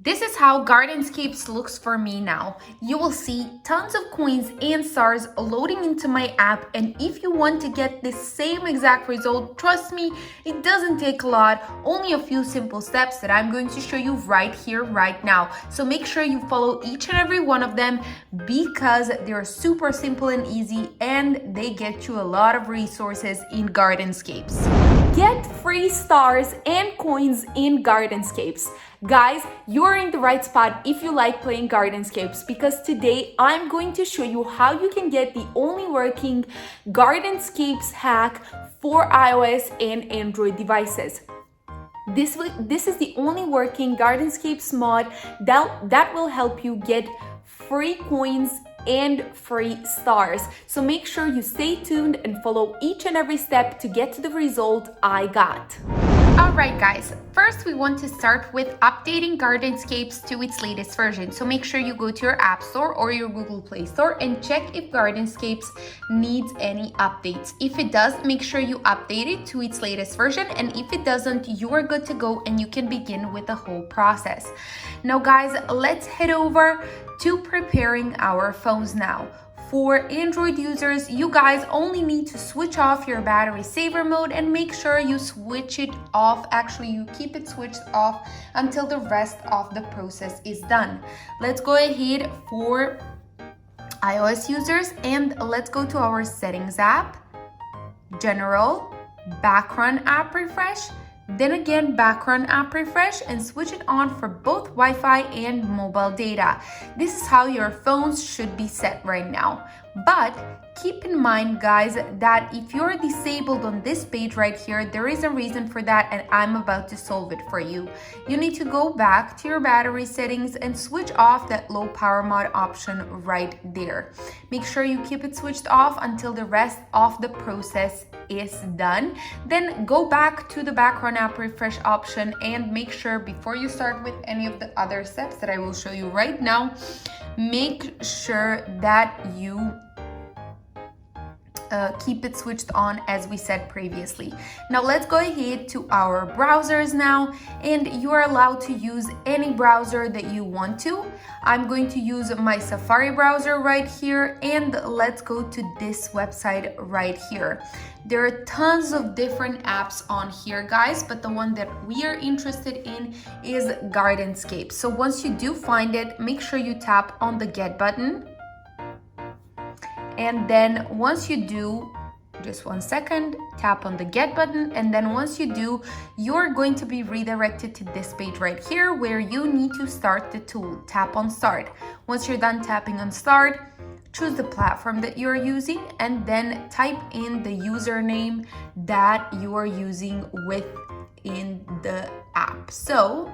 This is how Gardenscapes looks for me now. You will see tons of coins and stars loading into my app, and if you want to get the same exact result, trust me, it doesn't take a lot, only a few simple steps that I'm going to show you right here, right now. So make sure you follow each and every one of them because they're super simple and easy and they get you a lot of resources in Gardenscapes. Get free stars and coins in Gardenscapes. Guys, you're in the right spot if you like playing Gardenscapes because today I'm going to show you how you can get the only working Gardenscapes hack for iOS and Android devices. This is the only working Gardenscapes mod that will help you get free coins and free stars. So make sure you stay tuned and follow each and every step to get to the result I got. Alright guys, first we want to start with updating Gardenscapes to its latest version. So make sure you go to your App Store or your Google Play Store and check if Gardenscapes needs any updates. If it does, make sure you update it to its latest version, and if it doesn't, you are good to go and you can begin with the whole process. Now guys, let's head over to preparing our phones now. For Android users, you guys only need to switch off your battery saver mode and make sure you switch it off. Actually, you keep it switched off until the rest of the process is done. Let's go ahead for iOS users and let's go to our settings app, general, background app refresh, then again background app refresh, and switch it on for both Wi-Fi and mobile data. This is how your phones should be set right now. But keep in mind guys that if you're disabled on this page right here, there is a reason for that and I'm about to solve it for you. You need to go back to your battery settings and switch off that low power mode option right there. Make sure you keep it switched off until the rest of the process is done. Then go back to the background app refresh option and make sure before you start with any of the other steps that I will show you right now, make sure that you keep it switched on as we said previously. Now let's go ahead to our browsers now, and you are allowed to use any browser that you want to. I'm going to use my Safari browser right here, and let's go to this website right here. There are tons of different apps on here guys, but the one that we are interested in is Gardenscapes. So once you do find it, make sure you tap on the get button. And then once you do, just 1 second, tap on the get button, and then once you do, you're going to be redirected to this page right here where you need to start the tool. Tap on start. Once you're done tapping on start, choose the platform that you're using and then type in the username that you are using within the app. So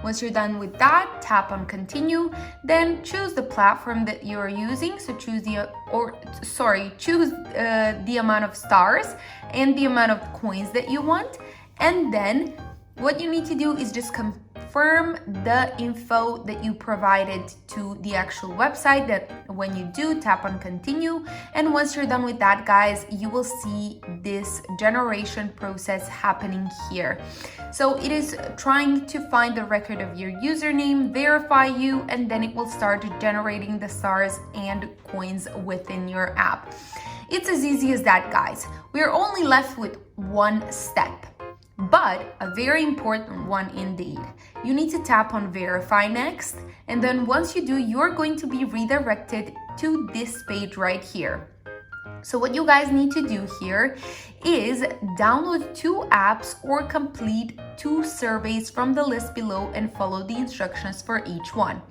once you're done with that, tap on continue, then choose the platform that you're using. So choose the amount of stars and the amount of coins that you want. And then what you need to do is just confirm the info that you provided to the actual website. That when you do, tap on continue. And once you're done with that guys, you will see this generation process happening here. So it is trying to find the record of your username, verify you, and then it will start generating the stars and coins within your app. It's as easy as that guys. We're only left with one step, but a very important one indeed. You need to tap on verify next, and then once you do, you're going to be redirected to this page right here. So what you guys need to do here is download 2 apps or complete 2 surveys from the list below and follow the instructions for each one.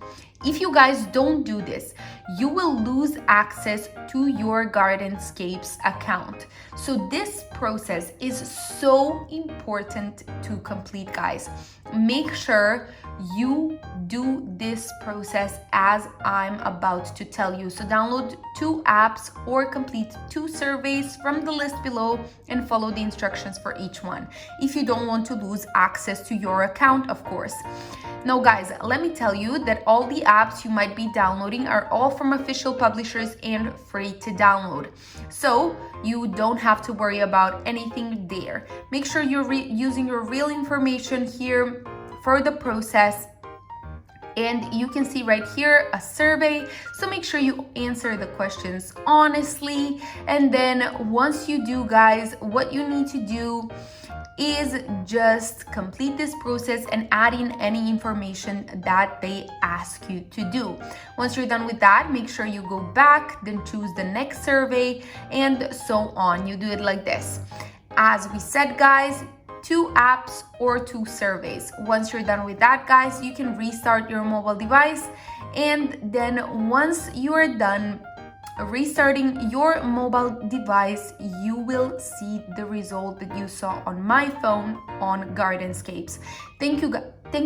If you guys don't do this, you will lose access to your Gardenscapes account. So this process is so important to complete, guys. Make sure you do this process as I'm about to tell you. So download 2 apps or complete 2 surveys from the list below and follow the instructions for each one. If you don't want to lose access to your account, of course. Now guys, let me tell you that all the apps you might be downloading are all from official publishers and free to download. So you don't have to worry about anything there. Make sure you're using your real information here for the process And you can see right here a survey, so make sure you answer the questions honestly. And then once you do, guys, what you need to do is just complete this process and add in any information that they ask you to do. Once you're done with that, make sure you go back, then choose the next survey, and so on. You do it like this. As we said, guys, 2 apps or 2 surveys. Once you're done with that, guys, you can restart your mobile device. And then once you are done restarting your mobile device, you will see the result that you saw on my phone on Gardenscapes. Thank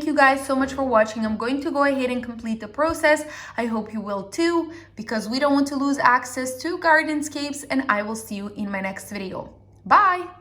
you guys so much for watching. I'm going to go ahead and complete the process. I hope you will too, because we don't want to lose access to Gardenscapes, and I will see you in my next video. Bye!